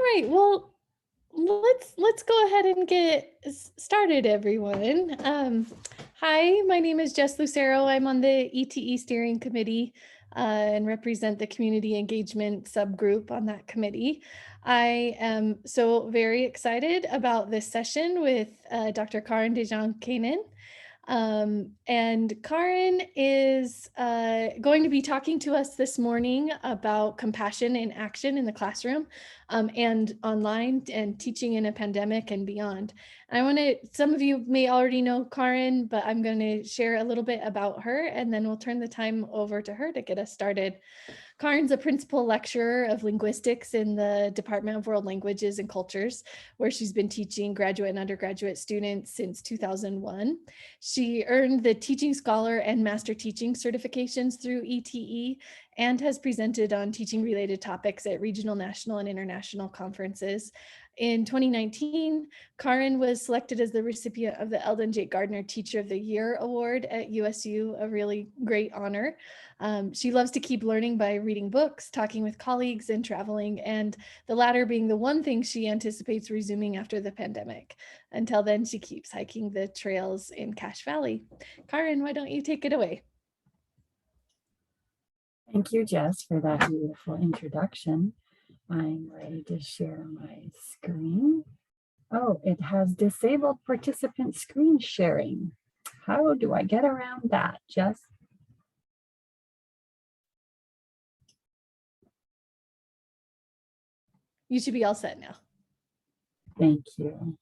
right, well, let's go ahead and get started, everyone. Hi, my name is Jess Lucero. I'm on the ETE steering committee and represent the community engagement subgroup on that committee. I am so very excited about this session with Dr. Karin DeJonge-Kennan. And Karin is going to be talking to us this morning about compassion in action in the classroom and online and teaching in a pandemic and beyond. And some of you may already know Karin, but I'm going to share a little bit about her, and then we'll turn the time over to her to get us started. Karin's a principal lecturer of linguistics in the Department of World Languages and Cultures, where she's been teaching graduate and undergraduate students since 2001. She earned the Teaching Scholar and Master Teaching certifications through ETE and has presented on teaching-related topics at regional, national, and international conferences. In 2019, Karin was selected as the recipient of the Eldon J. Gardner Teacher of the Year Award at USU, a really great honor. She loves to keep learning by reading books, talking with colleagues, and traveling, and the latter being the one thing she anticipates resuming after the pandemic. Until then, she keeps hiking the trails in Cache Valley. Karin, why don't you take it away? Thank you, Jess, for that beautiful introduction. I'm ready to share my screen. Oh, it has disabled participant screen sharing. How do I get around that, Jess? You should be all set now. Thank you.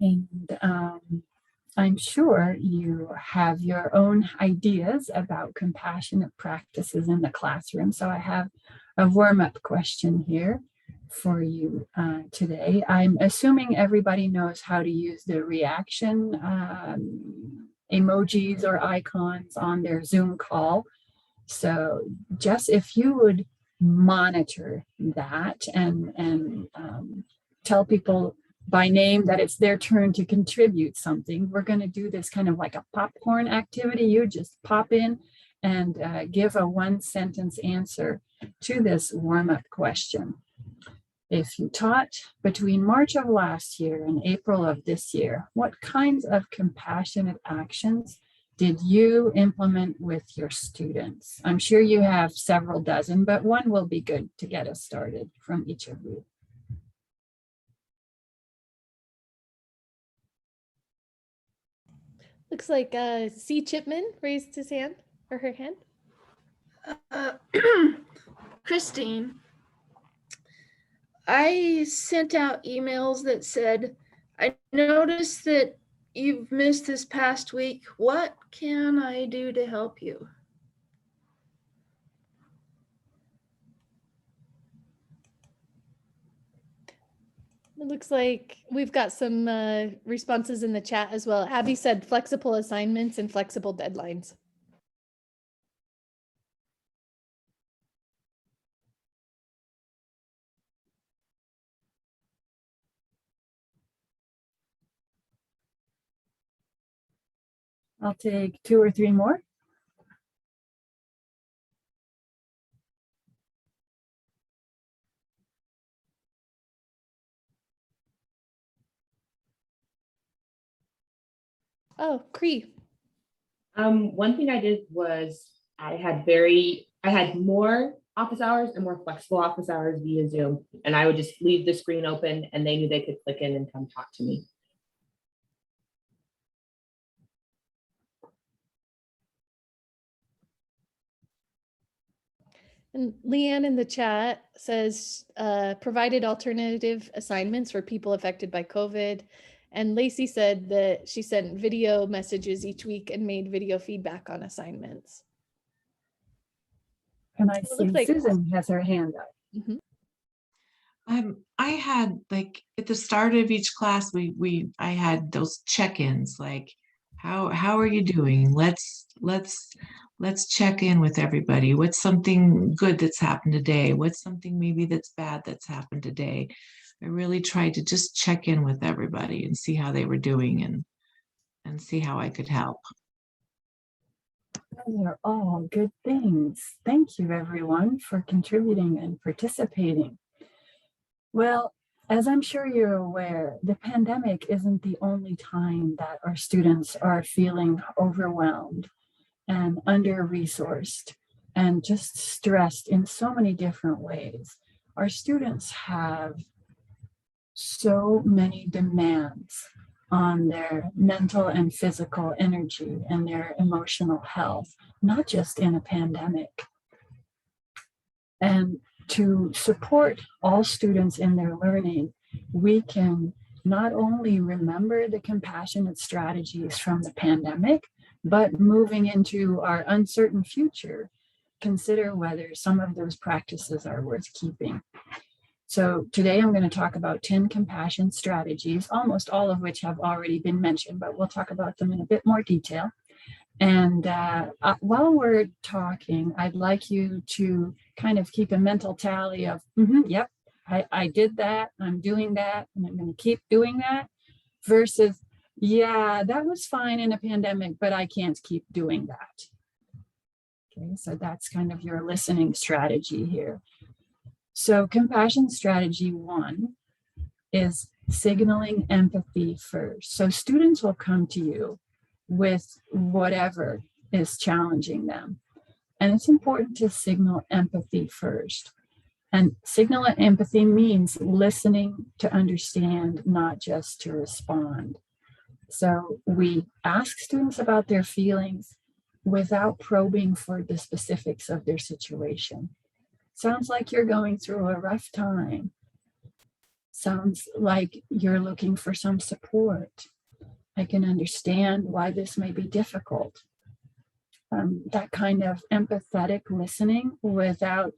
And I'm sure you have your own ideas about compassionate practices in the classroom. So I have a warm-up question here for you today. I'm assuming everybody knows how to use the reaction emojis or icons on their Zoom call. So Jess, if you would monitor that and tell people by name that it's their turn to contribute something. We're going to do this kind of like a popcorn activity. You just pop in and give a one-sentence answer to this warm-up question. If you taught between March of last year and April of this year, what kinds of compassionate actions did you implement with your students? I'm sure you have several dozen, but one will be good to get us started from each of you. Looks like C. Chipman raised his hand or her hand. Christine, I sent out emails that said, I noticed that you've missed this past week. What can I do to help you? It looks like we've got some responses in the chat as well. Abby said flexible assignments and flexible deadlines. I'll take 2 or 3 more. Oh, Cree. One thing I did was I had more office hours and more flexible office hours via Zoom, and I would just leave the screen open and they knew they could click in and come talk to me. And Leanne in the chat says provided alternative assignments for people affected by COVID. And Lacey said that she sent video messages each week and made video feedback on assignments. And I see like Susan has her hand up. Mm-hmm. I had, like, at the start of each class, I had those check-ins, like, how are you doing? Let's check in with everybody. What's something good that's happened today? What's something maybe that's bad that's happened today? I really tried to just check in with everybody and see how they were doing and see how I could help. Those are all good things. Thank you, everyone, for contributing and participating. Well, as I'm sure you're aware, the pandemic isn't the only time that our students are feeling overwhelmed and under-resourced and just stressed in so many different ways. Our students have so many demands on their mental and physical energy and their emotional health, not just in a pandemic. And to support all students in their learning, we can not only remember the compassionate strategies from the pandemic, but moving into our uncertain future, consider whether some of those practices are worth keeping. So today I'm going to talk about 10 compassion strategies, almost all of which have already been mentioned, but we'll talk about them in a bit more detail. And while we're talking, I'd like you to kind of keep a mental tally of, yep, I did that, I'm doing that, and I'm going to keep doing that, versus, yeah, that was fine in a pandemic, but I can't keep doing that. Okay, so that's kind of your listening strategy here. So compassion strategy 1 is signaling empathy first. So students will come to you with whatever is challenging them. And it's important to signal empathy first. And signal empathy means listening to understand, not just to respond. So we ask students about their feelings without probing for the specifics of their situation. Sounds like you're going through a rough time. Sounds like you're looking for some support. I can understand why this may be difficult. That kind of empathetic listening without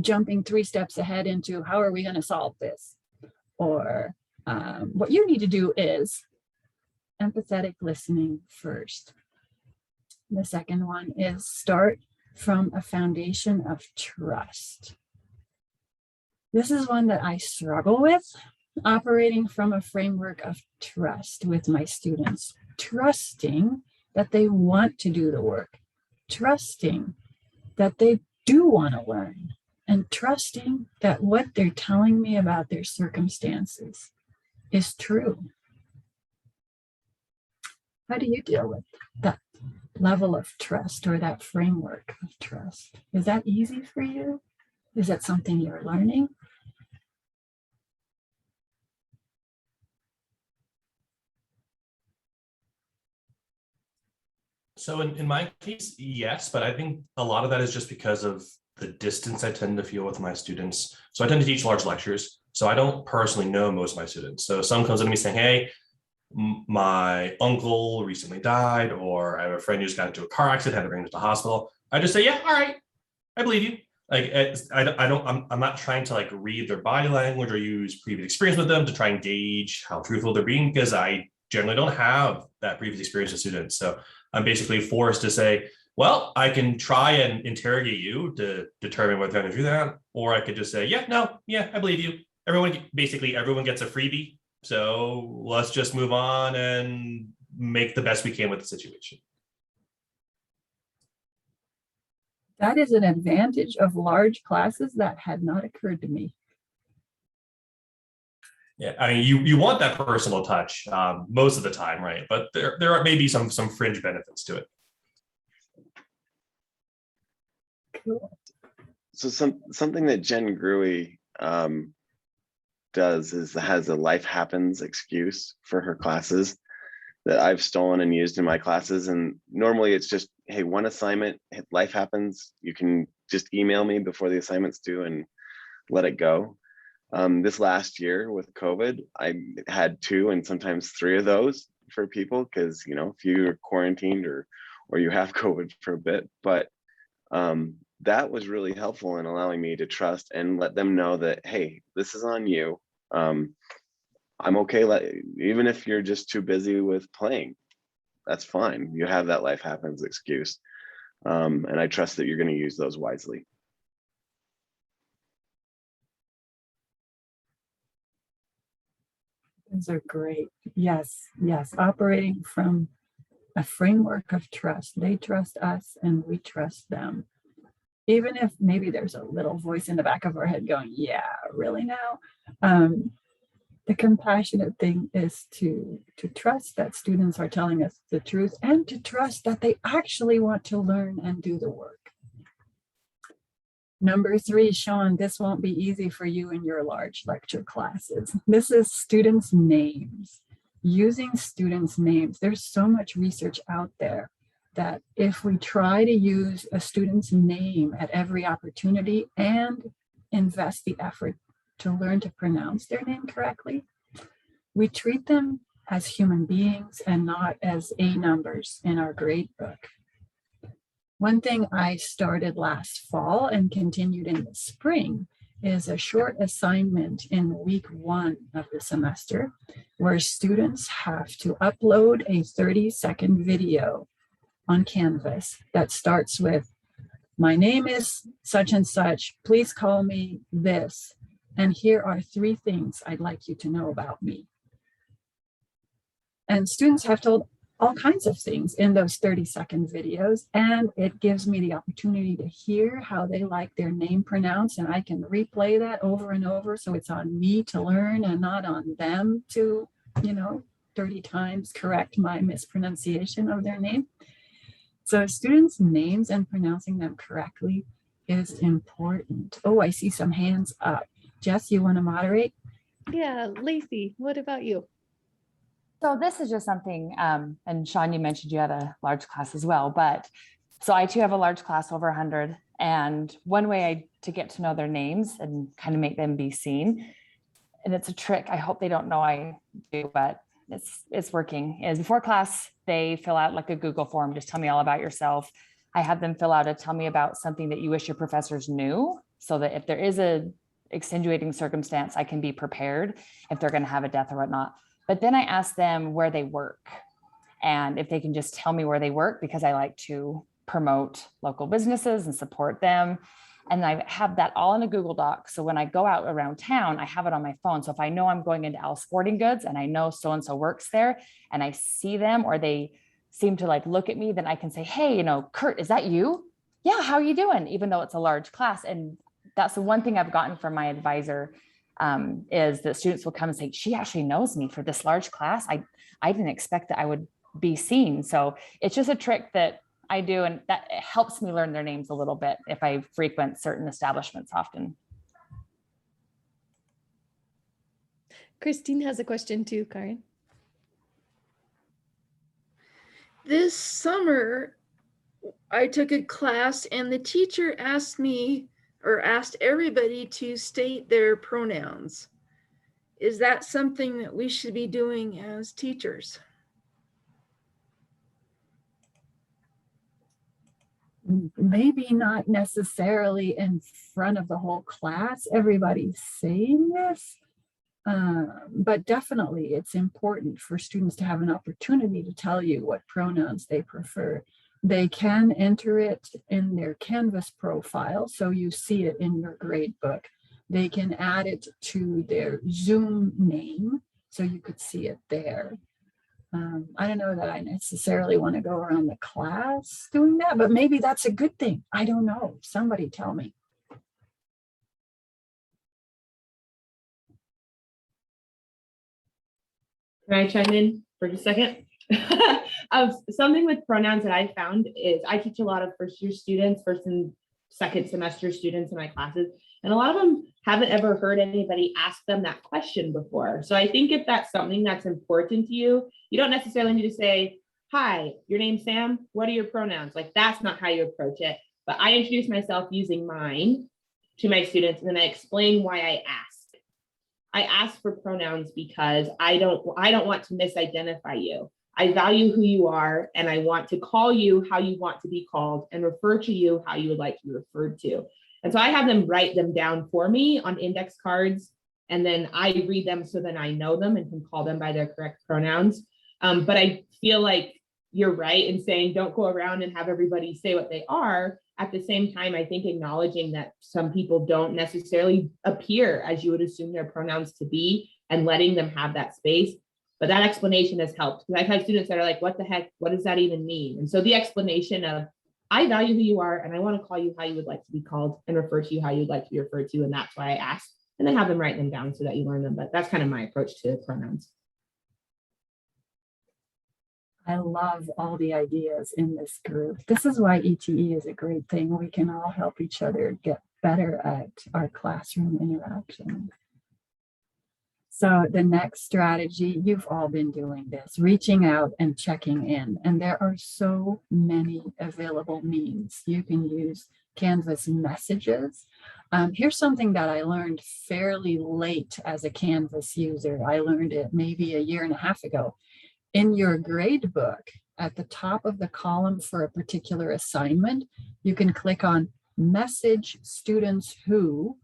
jumping 3 steps ahead into how are we going to solve this? Or what you need to do is empathetic listening first. The second one is start from a foundation of trust. This is one that I struggle with, operating from a framework of trust with my students, trusting that they want to do the work, trusting that they do want to learn, and trusting that what they're telling me about their circumstances is true. How do you deal with that level of trust or that framework of trust? Is that easy for you? Is that something you're learning? So in my case, yes, but I think a lot of that is just because of the distance I tend to feel with my students. So I tend to teach large lectures. So I don't personally know most of my students. So someone comes to me saying, hey, my uncle recently died, or I have a friend who's got into a car accident, had to bring him to the hospital. I just say, yeah, all right, I believe you. Like I'm not trying to like read their body language or use previous experience with them to try and gauge how truthful they're being, because I generally don't have that previous experience with students. So I'm basically forced to say, well, I can try and interrogate you to determine whether I'm going to do that, or I could just say, yeah, no, yeah, I believe you. Everyone gets a freebie. So let's just move on and make the best we can with the situation. That is an advantage of large classes that had not occurred to me. Yeah, I mean, you want that personal touch most of the time, right? But there are maybe some fringe benefits to it. Cool. So something that Jen Gruey does is has a life happens excuse for her classes that I've stolen and used in my classes. And normally it's just, hey, one assignment, life happens. You can just email me before the assignment's due and let it go. This last year with COVID, I had 2 and sometimes 3 of those for people because, you know, if you're quarantined or you have COVID for a bit, but that was really helpful in allowing me to trust and let them know that, hey, this is on you. I'm okay. Even if you're just too busy with playing, that's fine. You have that life happens excuse. And I trust that you're going to use those wisely. Those are great. Yes, yes. Operating from a framework of trust. They trust us and we trust them. Even if maybe there's a little voice in the back of our head going, yeah, really now? The compassionate thing is to trust that students are telling us the truth and to trust that they actually want to learn and do the work. Number 3, Sean, this won't be easy for you in your large lecture classes. This is students' names. Using students' names. There's so much research out there that if we try to use a student's name at every opportunity and invest the effort to learn to pronounce their name correctly, we treat them as human beings and not as A numbers in our grade book. One thing I started last fall and continued in the spring is a short assignment in week 1 of the semester where students have to upload a 30-second video on Canvas that starts with, my name is such and such, please call me this, and here are 3 things I'd like you to know about me. And students have told all kinds of things in those 30-second videos, and it gives me the opportunity to hear how they like their name pronounced, and I can replay that over and over, so it's on me to learn and not on them to, 30 times correct my mispronunciation of their name. So students' names and pronouncing them correctly is important. Oh, I see some hands up. Jess, you want to moderate? Yeah, Lacey, what about you? So this is just something, and Sean, you mentioned you had a large class as well, but so I too have a large class over 100. And one way to get to know their names and kind of make them be seen, and it's a trick, I hope they don't know I do, but it's working, is before class, they fill out like a Google form, just tell me all about yourself. I have them fill out a tell me about something that you wish your professors knew, so that if there is a extenuating circumstance, I can be prepared if they're going to have a death or whatnot. But then I ask them where they work and if they can just tell me where they work, because I like to promote local businesses and support them. And I have that all in a Google Doc. So when I go out around town, I have it on my phone. So if I know I'm going into Al Sporting Goods and I know so-and-so works there and I see them or they seem to like look at me, then I can say, hey, Kurt, is that you? Yeah, how are you doing? Even though it's a large class. And that's the one thing I've gotten from my advisor, is that students will come and say, she actually knows me for this large class. I didn't expect that I would be seen. So it's just a trick that I do, and that helps me learn their names a little bit if I frequent certain establishments often. Christine has a question too, Karin. This summer, I took a class and the teacher asked me, or asked everybody to state their pronouns. Is that something that we should be doing as teachers? Maybe not necessarily in front of the whole class, everybody's saying this, but definitely it's important for students to have an opportunity to tell you what pronouns they prefer. They can enter it in their Canvas profile, so you see it in your grade book. They can add it to their Zoom name, so you could see it there. I don't know that I necessarily want to go around the class doing that, but maybe that's a good thing. I don't know. Somebody tell me. Can I chime in for just a second? Something with pronouns that I found is I teach a lot of first-year students, first and second semester students in my classes, and a lot of them haven't ever heard anybody ask them that question before. So I think if that's something that's important to you, you don't necessarily need to say, hi, your name's Sam, what are your pronouns? Like, that's not how you approach it. But I introduce myself using mine to my students, and then I explain why I ask. I ask for pronouns because I don't want to misidentify you. I value who you are, and I want to call you how you want to be called and refer to you how you would like to be referred to. And so I have them write them down for me on index cards, and then I read them so then I know them and can call them by their correct pronouns. But I feel like you're right in saying don't go around and have everybody say what they are. At the same time, I think acknowledging that some people don't necessarily appear as you would assume their pronouns to be and letting them have that space. But that explanation has helped. I've had students that are like, what the heck, what does that even mean? And so the explanation of, I value who you are and I want to call you how you would like to be called and refer to you how you'd like to be referred to. And that's why I ask, and then have them write them down so that you learn them. But that's kind of my approach to pronouns. I love all the ideas in this group. This is why ETE is a great thing. We can all help each other get better at our classroom interaction. So the next strategy, you've all been doing this, reaching out and checking in. And there are so many available means. You can use Canvas messages. Here's something that I learned fairly late as a Canvas user. I learned it maybe a year and a half ago. In your grade book, at the top of the column for a particular assignment, you can click on message students who ...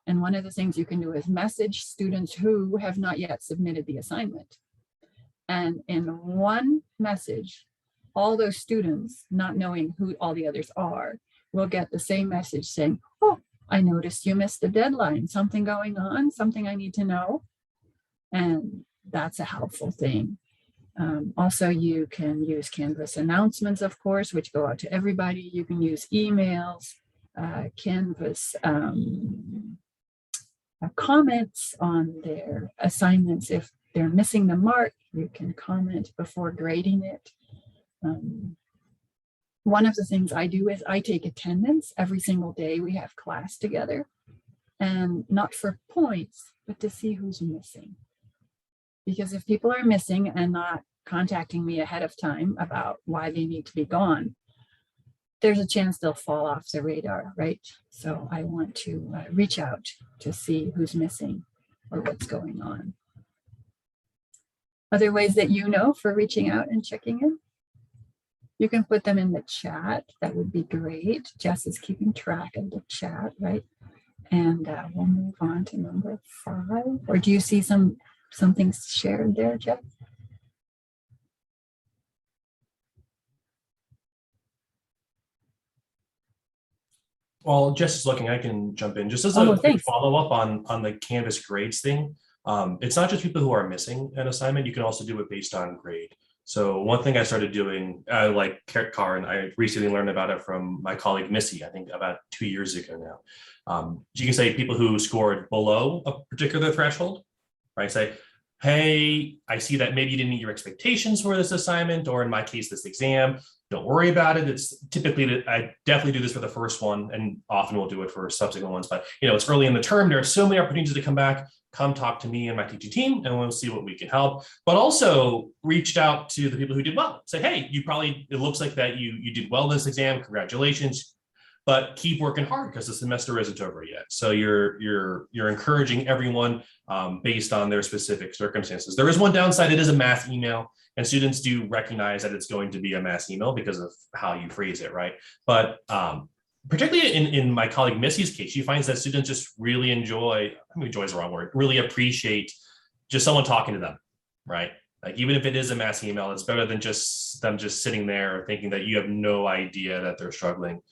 And one of the things you can do is message students who have not yet submitted the assignment. And in one message, all those students, not knowing who all the others are, will get the same message saying, oh, I noticed you missed the deadline. Something going on, something I need to know. And that's a helpful thing. Also, you can use Canvas announcements, of course, which go out to everybody. You can use emails, Canvas comments on their assignments. If they're missing the mark, you can comment before grading it. One of the things I do is I take attendance every single day we have class together, and not for points, but to see who's missing. Because if people are missing and not contacting me ahead of time about why they need to be gone, there's a chance they'll fall off the radar, right? So I want to reach out to see who's missing or what's going on. Other ways that you know for reaching out and checking in, you can put them in the chat. That would be great. Jess is keeping track of the chat, right? And we'll move on to number 5. Or do you see something shared there, Jeff? Well, Jess is looking, I can jump in. Just as a quick follow-up on the Canvas grades thing, it's not just people who are missing an assignment, you can also do it based on grade. So one thing I started doing, like Karin, I recently learned about it from my colleague Missy, I think about 2 years ago now. You can say people who scored below a particular threshold, right? Say, hey, I see that maybe you didn't meet your expectations for this assignment, or in my case, this exam. Don't worry about it. It's typically, I definitely do this for the first one, and often we'll do it for subsequent ones. But it's early in the term. There are so many opportunities to come back. Come talk to me and my teaching team, and we'll see what we can help. But also reached out to the people who did well. Say, hey, it looks like that you did well in this exam. Congratulations. But keep working hard because the semester isn't over yet. So you're encouraging everyone based on their specific circumstances. There is one downside. It is a mass email, and students do recognize that it's going to be a mass email because of how you phrase it, right? But particularly in my colleague Missy's case, she finds that students just really enjoy is the wrong word, really appreciate just someone talking to them, right? Like even if it is a mass email, it's better than just them just sitting there thinking that you have no idea that they're struggling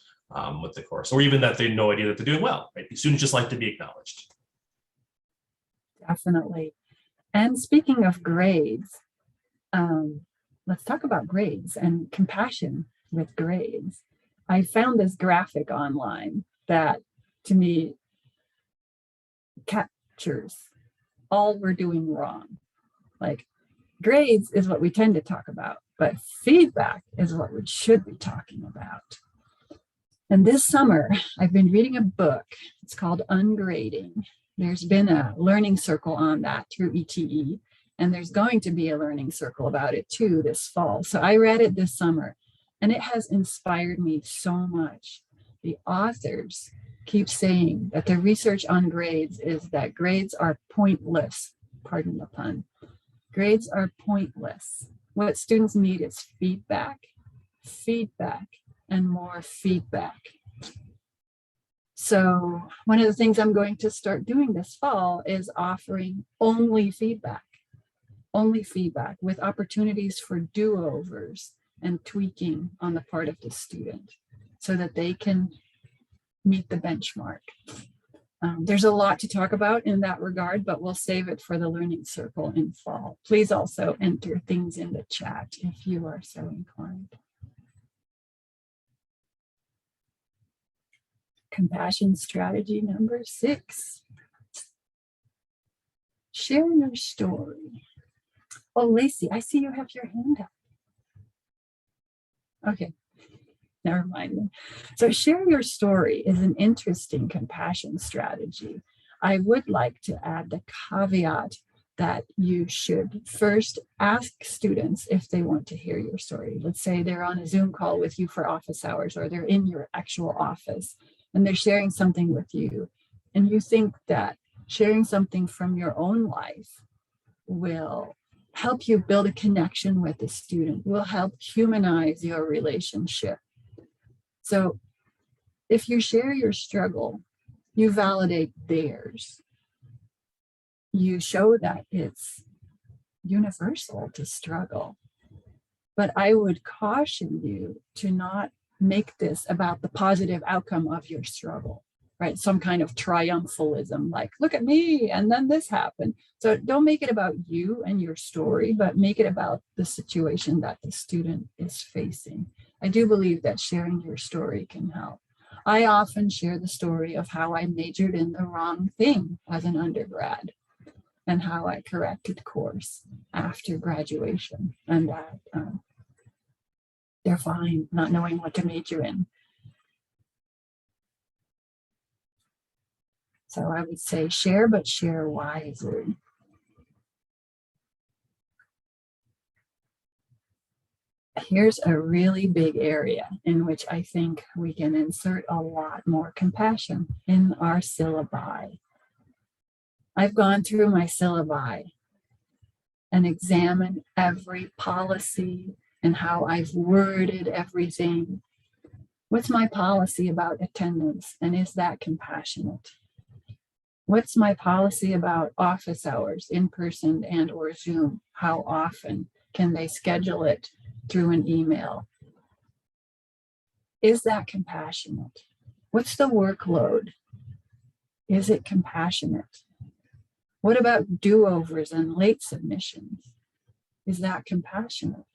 with the course, or even that they have no idea that they're doing well, right? Students just like to be acknowledged. Definitely. And speaking of grades, let's talk about grades and compassion with grades. I found this graphic online that to me captures all we're doing wrong. Like grades is what we tend to talk about, but feedback is what we should be talking about. And this summer, I've been reading a book. It's called Ungrading. There's been a learning circle on that through ETE, and there's going to be a learning circle about it too this fall. So I read it this summer, and it has inspired me so much. The authors keep saying that the research on grades is that grades are pointless. Pardon the pun. Grades are pointless. What students need is feedback, and more feedback. So one of the things I'm going to start doing this fall is offering only feedback with opportunities for do-overs and tweaking on the part of the student so that they can meet the benchmark. There's a lot to talk about in that regard, but we'll save it for the learning circle in fall. Please also enter things in the chat if you are so inclined. Compassion strategy number 6. Share your story. Oh, Lacey, I see you have your hand up. Okay, never mind. So share your story is an interesting compassion strategy. I would like to add the caveat that you should first ask students if they want to hear your story. Let's say they're on a Zoom call with you for office hours, or they're in your actual office and they're sharing something with you, and you think that sharing something from your own life will help you build a connection with the student, will help humanize your relationship. So if you share your struggle, you validate theirs. You show that it's universal to struggle. But I would caution you to not make this about the positive outcome of your struggle, right? Some kind of triumphalism, like, look at me, and then this happened. So don't make it about you and your story, but make it about the situation that the student is facing. I do believe that sharing your story can help. I often share the story of how I majored in the wrong thing as an undergrad and how I corrected course after graduation, and that they're fine not knowing what to major in. So I would say share, but share wisely. Here's a really big area in which I think we can insert a lot more compassion in our syllabi. I've gone through my syllabi and examined every policy and how I've worded everything. What's my policy about attendance, and is that compassionate? What's my policy about office hours, in person and or Zoom? How often can they schedule it through an email? Is that compassionate? What's the workload? Is it compassionate? What about do-overs and late submissions? Is that compassionate?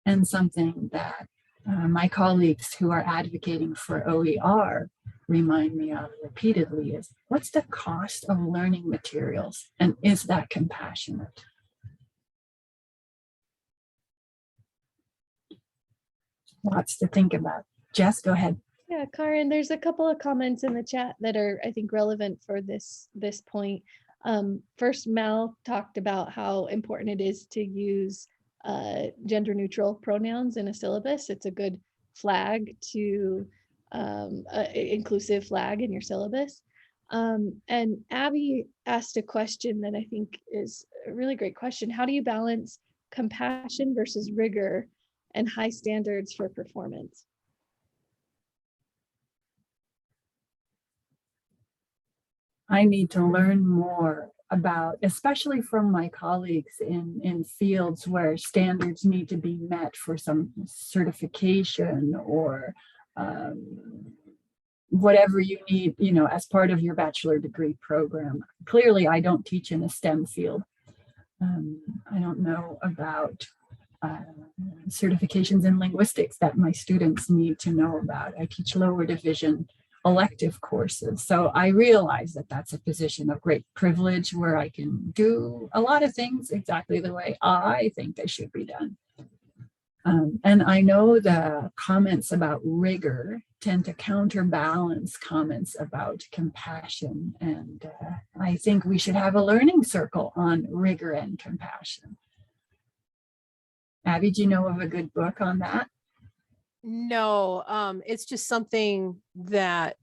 And something that my colleagues who are advocating for OER remind me of repeatedly is, what's the cost of learning materials? And is that compassionate? Lots to think about. Jess, go ahead. Yeah, Karin, there's a couple of comments in the chat that are, I think, relevant for this point. First, Mal talked about how important it is to use gender neutral pronouns in a syllabus. It's a good flag to inclusive flag in your syllabus. And Abby asked a question that I think is a really great question. How do you balance compassion versus rigor and high standards for performance? I need to learn more about, especially from my colleagues in fields where standards need to be met for some certification or whatever you need, you know, as part of your bachelor degree program. Clearly, I don't teach in a STEM field. I don't know about certifications in linguistics that my students need to know about. I teach lower division elective courses. So I realize that that's a position of great privilege where I can do a lot of things exactly the way I think they should be done. And I know the comments about rigor tend to counterbalance comments about compassion. And I think we should have a learning circle on rigor and compassion. Abby, do you know of a good book on that? No, it's just something that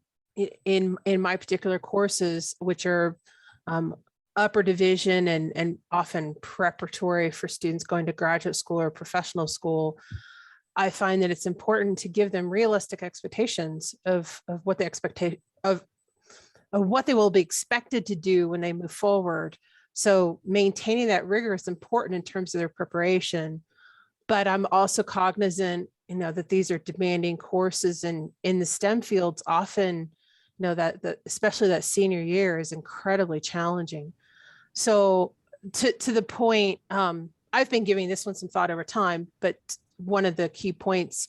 in my particular courses, which are upper division and often preparatory for students going to graduate school or professional school, I find that it's important to give them realistic expectations of what the expectation of what they will be expected to do when they move forward. So maintaining that rigor is important in terms of their preparation. But I'm also cognizant, you know, that these are demanding courses, and in the STEM fields, often that especially that senior year is incredibly challenging. So to the point, I've been giving this one some thought over time, but one of the key points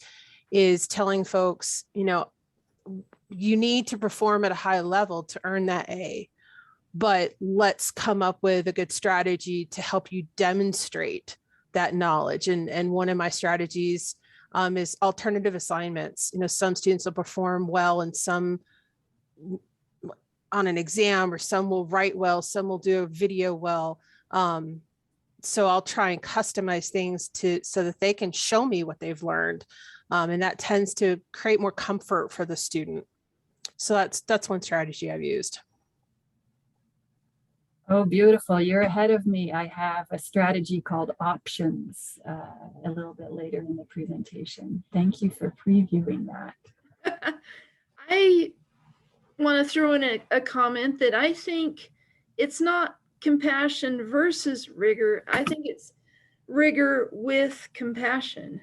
is telling folks, you need to perform at a high level to earn that A, but let's come up with a good strategy to help you demonstrate that knowledge. And one of my strategies is alternative assignments. Some students will perform well and some on an exam, or some will write well, some will do a video well. So I'll try and customize things so that they can show me what they've learned. And that tends to create more comfort for the student. So that's one strategy I've used. Oh, beautiful. You're ahead of me. I have a strategy called options a little bit later in the presentation. Thank you for previewing that. I want to throw in a comment that I think it's not compassion versus rigor. I think it's rigor with compassion.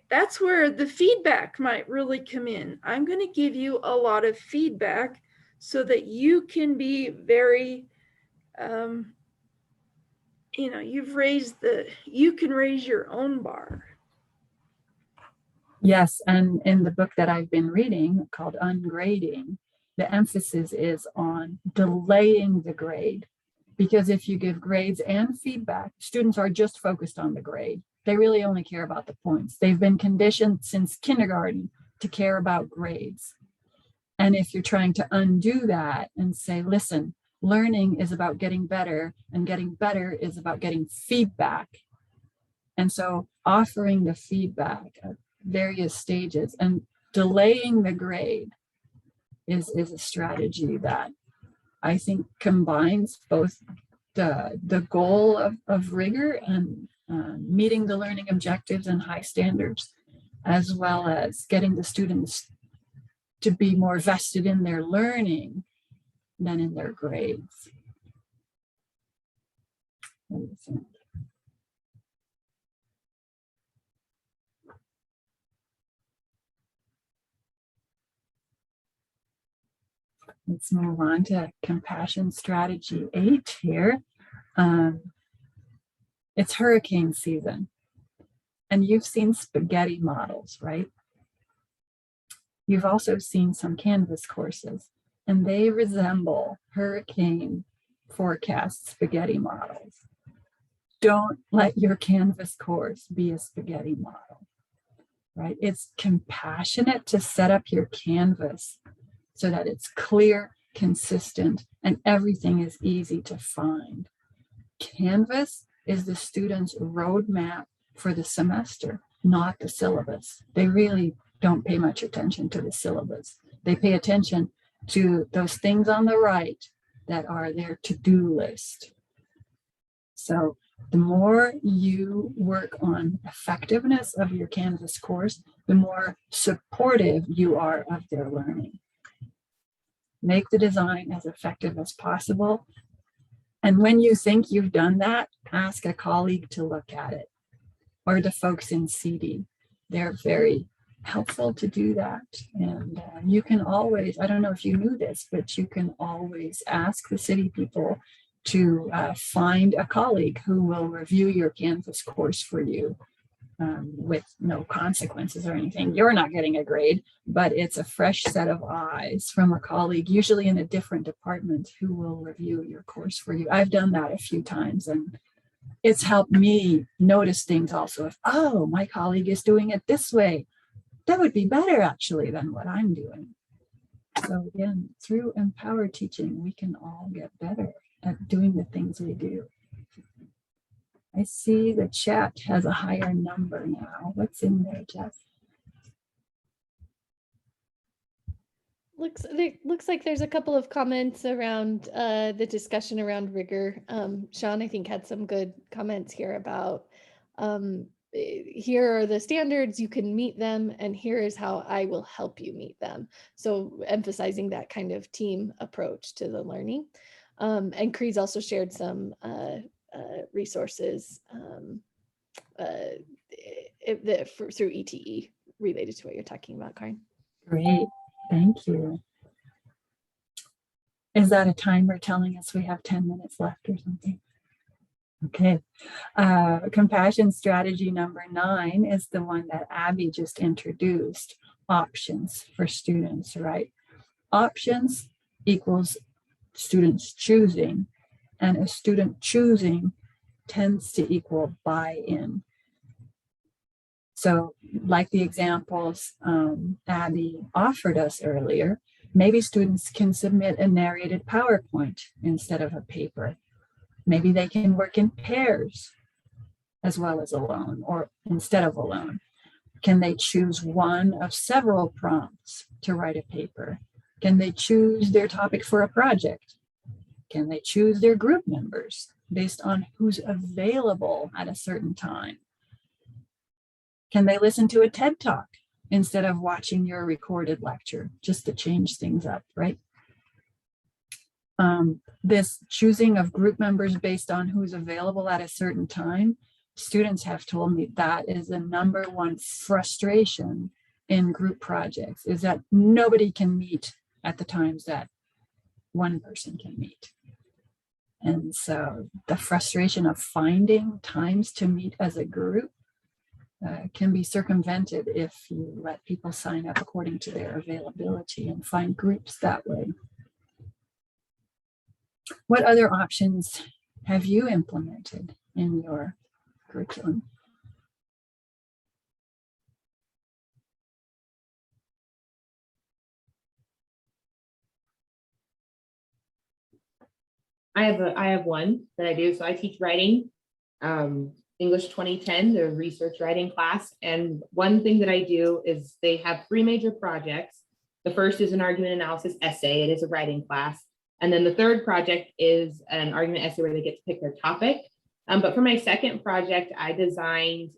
That's where the feedback might really come in. I'm going to give you a lot of feedback so that you can be very, you can raise your own bar. Yes, and in the book that I've been reading called Ungrading, the emphasis is on delaying the grade. Because if you give grades and feedback, students are just focused on the grade. They really only care about the points. They've been conditioned since kindergarten to care about grades. And if you're trying to undo that and say, listen, learning is about getting better, and getting better is about getting feedback. And so offering the feedback at various stages and delaying the grade is a strategy that I think combines both the goal of rigor and meeting the learning objectives and high standards, as well as getting the students to be more vested in their learning than in their grades. What do you think? Let's move on to compassion strategy 8 here. It's hurricane season, and you've seen spaghetti models, right? You've also seen some Canvas courses, and they resemble hurricane forecast spaghetti models. Don't let your Canvas course be a spaghetti model, right? It's compassionate to set up your Canvas so that it's clear, consistent, and everything is easy to find. Canvas is the student's roadmap for the semester, not the syllabus. They really don't pay much attention to the syllabus. They pay attention to those things on the right that are their to-do list. So the more you work on effectiveness of your Canvas course, the more supportive you are of their learning. Make the design as effective as possible. And when you think you've done that, ask a colleague to look at it, or the folks in CD. They're very helpful to do that. And you can always, I don't know if you knew this, but you can always ask the city people to find a colleague who will review your Canvas course for you with no consequences or anything. You're not getting a grade, but it's a fresh set of eyes from a colleague, usually in a different department, who will review your course for you. I've done that a few times, and it's helped me notice things also. If, oh, my colleague is doing it this way, that would be better actually than what I'm doing. So again, through empowered teaching, we can all get better at doing the things we do. I see the chat has a higher number now. What's in there, Jeff? Looks like there's a couple of comments around the discussion around rigor. Sean, I think, had some good comments here about here are the standards, you can meet them, and here is how I will help you meet them. So emphasizing that kind of team approach to the learning. And Creed's also shared some resources through ETE related to what you're talking about, Karin. Great, thank you. Is that a timer telling us we have 10 minutes left or something? Okay. Compassion strategy number 9 is the one that Abby just introduced. Options for students, right? Options equals students choosing, and a student choosing tends to equal buy-in. So like the examples Abby offered us earlier, maybe students can submit a narrated PowerPoint instead of a paper. Maybe they can work in pairs as well as alone or instead of alone. Can they choose one of several prompts to write a paper? Can they choose their topic for a project? Can they choose their group members based on who's available at a certain time? Can they listen to a TED Talk instead of watching your recorded lecture, just to change things up, right? This choosing of group members based on who's available at a certain time, students have told me that is the #1 frustration in group projects, is that nobody can meet at the times that one person can meet. And so the frustration of finding times to meet as a group can be circumvented if you let people sign up according to their availability and find groups that way. What other options have you implemented in your curriculum? I have one that I do. So I teach writing, English 2010, the research writing class. And one thing that I do is they have 3 major projects. The first is an argument analysis essay. It is a writing class. And then the third project is an argument essay where they get to pick their topic. But for my second project, I designed,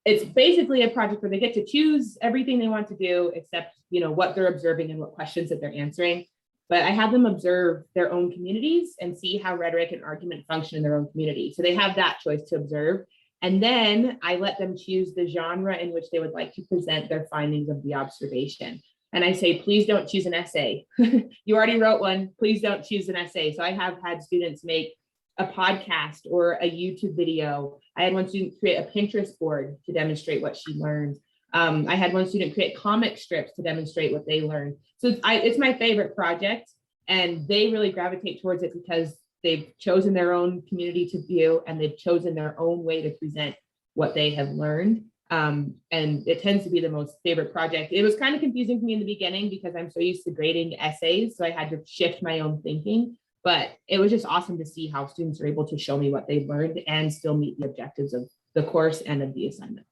it's basically a project where they get to choose everything they want to do, except, what they're observing and what questions that they're answering. But I have them observe their own communities and see how rhetoric and argument function in their own community. So they have that choice to observe. And then I let them choose the genre in which they would like to present their findings of the observation. And I say, please don't choose an essay. You already wrote one, please don't choose an essay. So I have had students make a podcast or a YouTube video. I had one student create a Pinterest board to demonstrate what she learned. I had one student create comic strips to demonstrate what they learned. So it's my favorite project, and they really gravitate towards it because they've chosen their own community to view, and they've chosen their own way to present what they have learned. And it tends to be the most favorite project. It was kind of confusing for me in the beginning because I'm so used to grading essays, so I had to shift my own thinking. But it was just awesome to see how students are able to show me what they've learned and still meet the objectives of the course and of the assignment.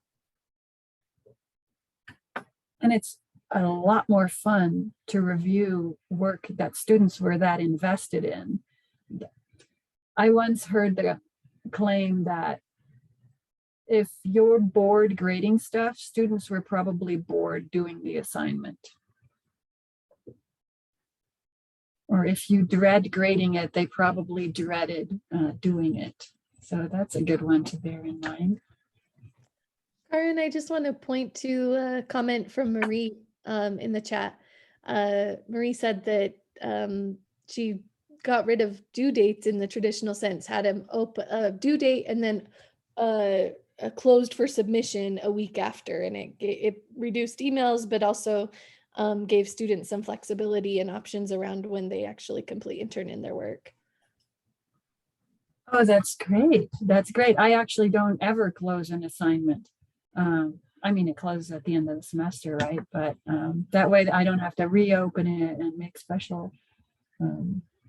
And it's a lot more fun to review work that students were that invested in. I once heard the claim that if you're bored grading stuff, students were probably bored doing the assignment. Or if you dread grading it, they probably dreaded doing it. So that's a good one to bear in mind. Karin, I just want to point to a comment from Marie in the chat. Marie said that she got rid of due dates in the traditional sense, had them open due date and then closed for submission a week after, and it reduced emails, but also gave students some flexibility and options around when they actually complete and turn in their work. Oh, that's great. That's great. I actually don't ever close an assignment. I mean, it closes at the end of the semester, right? But that way I don't have to reopen it and make special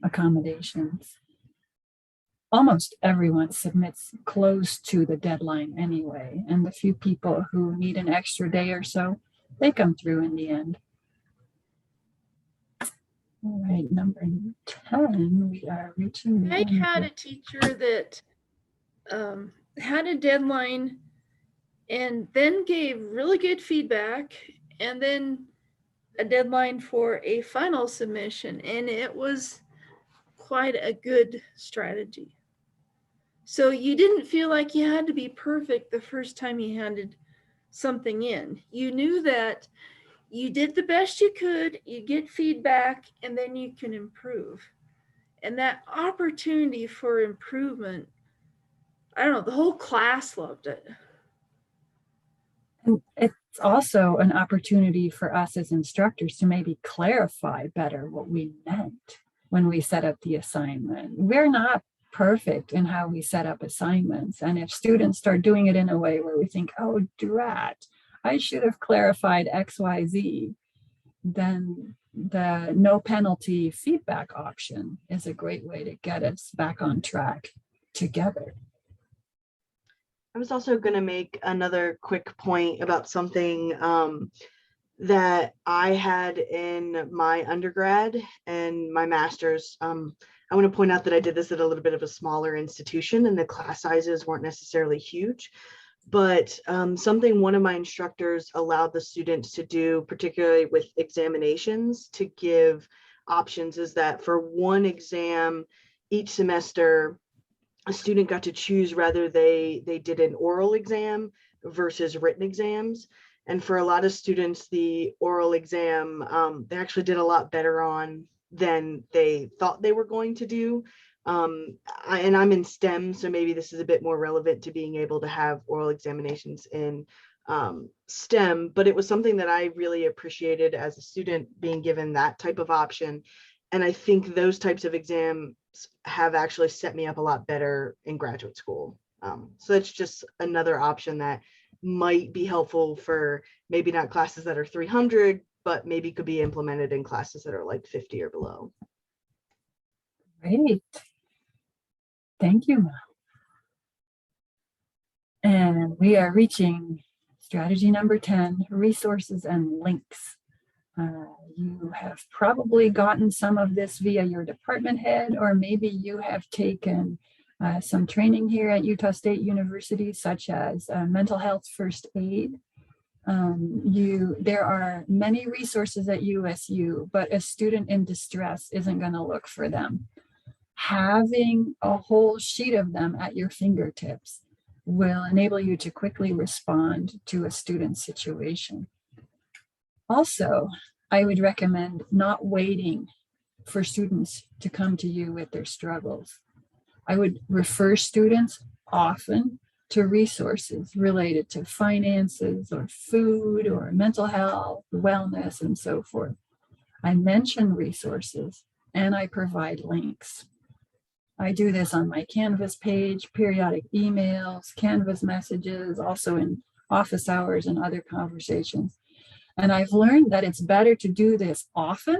accommodations. Almost everyone submits close to the deadline anyway. And the few people who need an extra day or so, they come through in the end. All right, number 10, we are reaching the I end. had a teacher that had a deadline and then gave really good feedback, and then a deadline for a final submission, and it was quite a good strategy. So you didn't feel like you had to be perfect the first time you handed something in. You knew that you did the best you could, you get feedback, and then you can improve. And that opportunity for improvement, I don't know, the whole class loved it. And it's also an opportunity for us as instructors to maybe clarify better what we meant when we set up the assignment. We're not perfect in how we set up assignments. And if students start doing it in a way where we think, oh, drat, I should have clarified XYZ, then the no penalty feedback option is a great way to get us back on track together. I was also going to make another quick point about something that I had in my undergrad and my master's. I want to point out that I did this at a little bit of a smaller institution and the class sizes weren't necessarily huge. But something one of my instructors allowed the students to do, particularly with examinations, to give options, is that for one exam each semester, a student got to choose whether they did an oral exam versus written exams. And for a lot of students, the oral exam, they actually did a lot better on than they thought they were going to do. And I'm in STEM, so maybe this is a bit more relevant to being able to have oral examinations in STEM, but it was something that I really appreciated as a student, being given that type of option. And I think those types of exams have actually set me up a lot better in graduate school. So it's just another option that might be helpful for maybe not classes that are 300, but maybe could be implemented in classes that are like 50 or below. Great. Thank you, Mel. And we are reaching strategy number 10, resources and links. You have probably gotten some of this via your department head, or maybe you have taken some training here at Utah State University, such as mental health first aid. There are many resources at USU, but a student in distress isn't going to look for them. Having a whole sheet of them at your fingertips will enable you to quickly respond to a student's situation. Also, I would recommend not waiting for students to come to you with their struggles. I would refer students often to resources related to finances or food or mental health, wellness, and so forth. I mention resources and I provide links. I do this on my Canvas page, periodic emails, Canvas messages, also in office hours and other conversations. And I've learned that it's better to do this often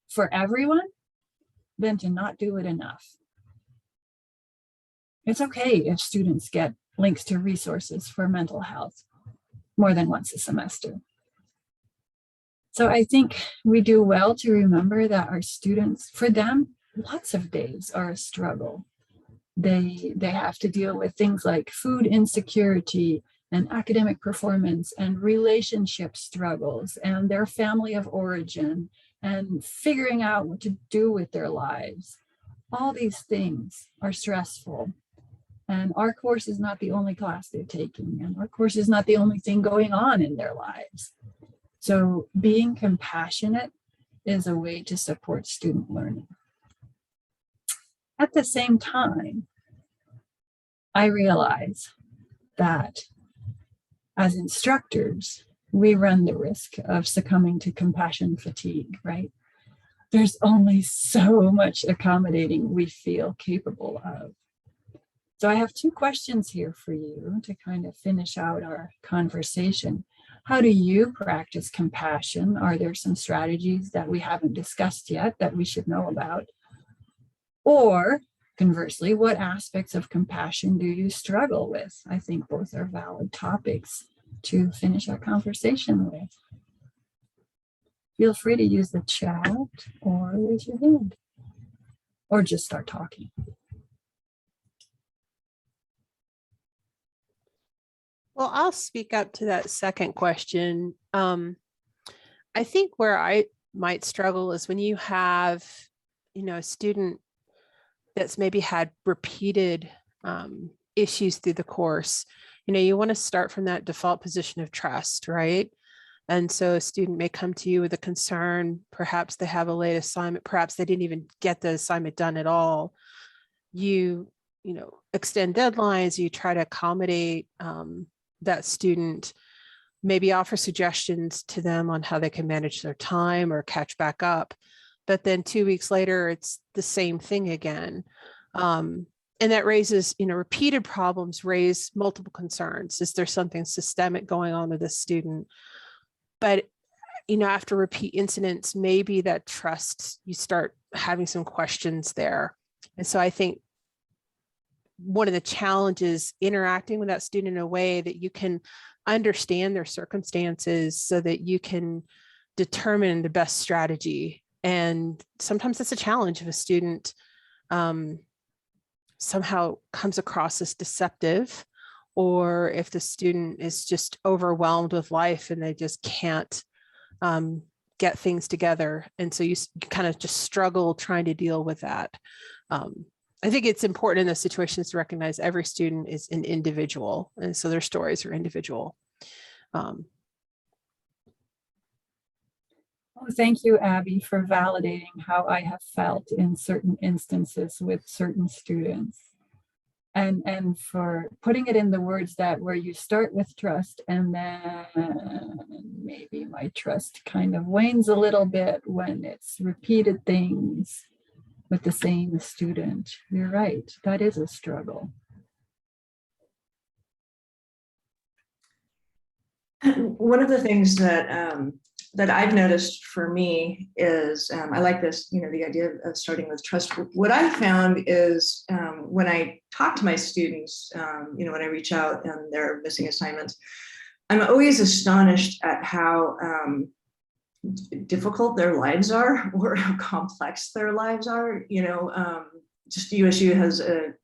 for everyone than to not do it enough. It's okay if students get links to resources for mental health more than once a semester. So I think we do well to remember that our students, for them, lots of days are a struggle. They have to deal with things like food insecurity and academic performance and relationship struggles and their family of origin and figuring out what to do with their lives. All these things are stressful. And our course is not the only class they're taking, and our course is not the only thing going on in their lives. So being compassionate is a way to support student learning. At the same time, I realize that as instructors, we run the risk of succumbing to compassion fatigue, right? There's only so much accommodating we feel capable of. So I have two questions here for you to kind of finish out our conversation. How do you practice compassion? Are there some strategies that we haven't discussed yet that we should know about? Or conversely, what aspects of compassion do you struggle with? I think both are valid topics to finish our conversation with. Feel free to use the chat or raise your hand or just start talking. Well, I'll speak up to that second question. I think where I might struggle is when you have, a student that's maybe had repeated issues through the course. You want to start from that default position of trust, right? And so a student may come to you with a concern, perhaps they have a late assignment, perhaps they didn't even get the assignment done at all. You extend deadlines, you try to accommodate that student, maybe offer suggestions to them on how they can manage their time or catch back up. But then 2 weeks later, it's the same thing again. And that raises, repeated problems raise multiple concerns. Is there something systemic going on with this student? But, after repeat incidents, maybe that trust, you start having some questions there. And so I think one of the challenges interacting with that student in a way that you can understand their circumstances so that you can determine the best strategy. And sometimes that's a challenge if a student somehow comes across as deceptive, or if the student is just overwhelmed with life and they just can't get things together. And so you kind of just struggle trying to deal with that. I think it's important in those situations to recognize every student is an individual. And so their stories are individual. Oh, thank you, Abby, for validating how I have felt in certain instances with certain students. And for putting it in the words that where you start with trust and then maybe my trust kind of wanes a little bit when it's repeated things with the same student. You're right, that is a struggle. One of the things that that I've noticed for me is I like this, the idea of starting with trust. What I found is when I talk to my students, when I reach out and they're missing assignments, I'm always astonished at how difficult their lives are or how complex their lives are. Just USU has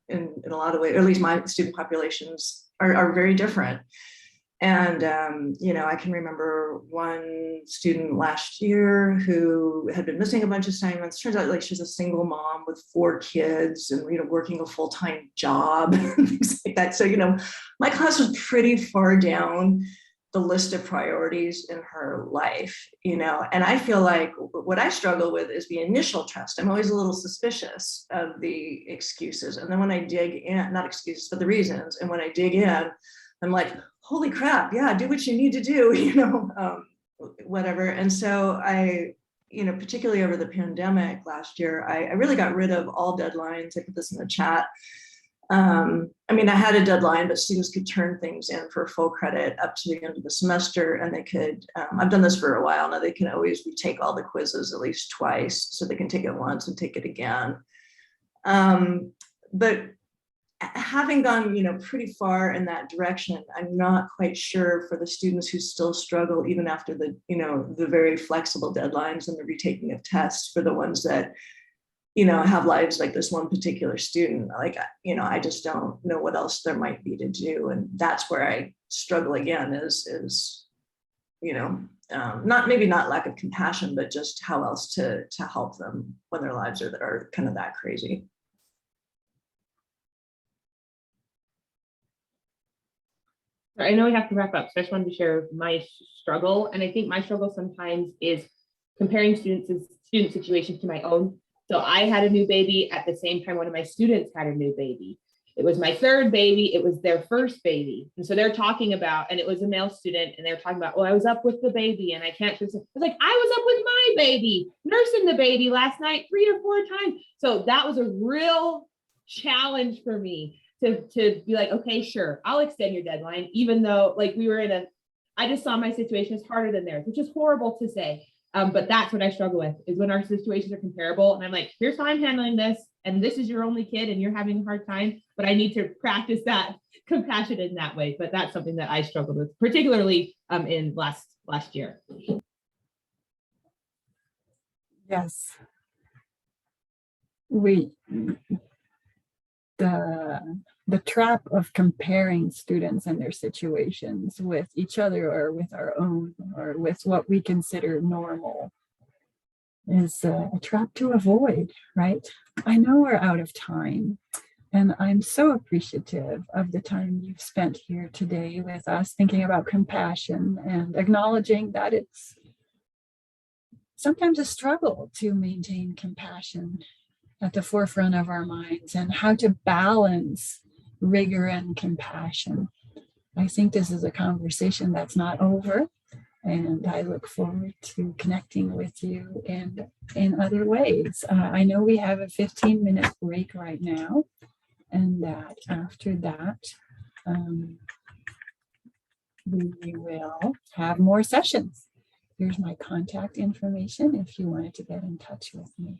in a lot of ways, or at least my student populations are very different. And, I can remember one student last year who had been missing a bunch of assignments. Turns out she's a single mom with 4 kids and, working a full-time job, things like that. So, my class was pretty far down the list of priorities in her life, and I feel like what I struggle with is the initial trust. I'm always a little suspicious of the excuses. And then when I dig in, not excuses, but the reasons. And when I dig in, I'm like, holy crap, yeah, do what you need to do, whatever. And so I, particularly over the pandemic last year, I really got rid of all deadlines. I put this in the chat. I had a deadline, but students could turn things in for full credit up to the end of the semester. And they could, I've done this for a while now, they can always retake all the quizzes at least twice. So they can take it once and take it again. But having gone, pretty far in that direction, I'm not quite sure for the students who still struggle, even after the, the very flexible deadlines and the retaking of tests, for the ones that, have lives like this one particular student, I just don't know what else there might be to do. And that's where I struggle again is maybe not lack of compassion, but just how else to help them when their lives are kind of that crazy. I know we have to wrap up, so I just wanted to share my struggle. And I think my struggle sometimes is comparing student situations to my own. So I had a new baby at the same time one of my students had a new baby. It was my 3rd baby. It was their 1st baby. And so they're talking about, and it was a male student, and they're talking about, I was up with the baby and I can't. I was like, I was up with my baby, nursing the baby last night 3 or 4 times. So that was a real challenge for me. To be like, okay, sure, I'll extend your deadline, even though we were I just saw my situation as harder than theirs, which is horrible to say. But that's what I struggle with, is when our situations are comparable. And I'm like, here's how I'm handling this. And this is your only kid and you're having a hard time, but I need to practice that compassion in that way. But that's something that I struggled with, particularly in last year. Yes. The trap of comparing students and their situations with each other or with our own or with what we consider normal is a trap to avoid, right? I know we're out of time And I'm so appreciative of the time you've spent here today with us, thinking about compassion and acknowledging that it's sometimes a struggle to maintain compassion at the forefront of our minds and how to balance rigor and compassion. I think this is a conversation that's not over, and I look forward to connecting with you in other ways. I know we have a 15-minute break right now, and that after that, we will have more sessions. Here's my contact information if you wanted to get in touch with me.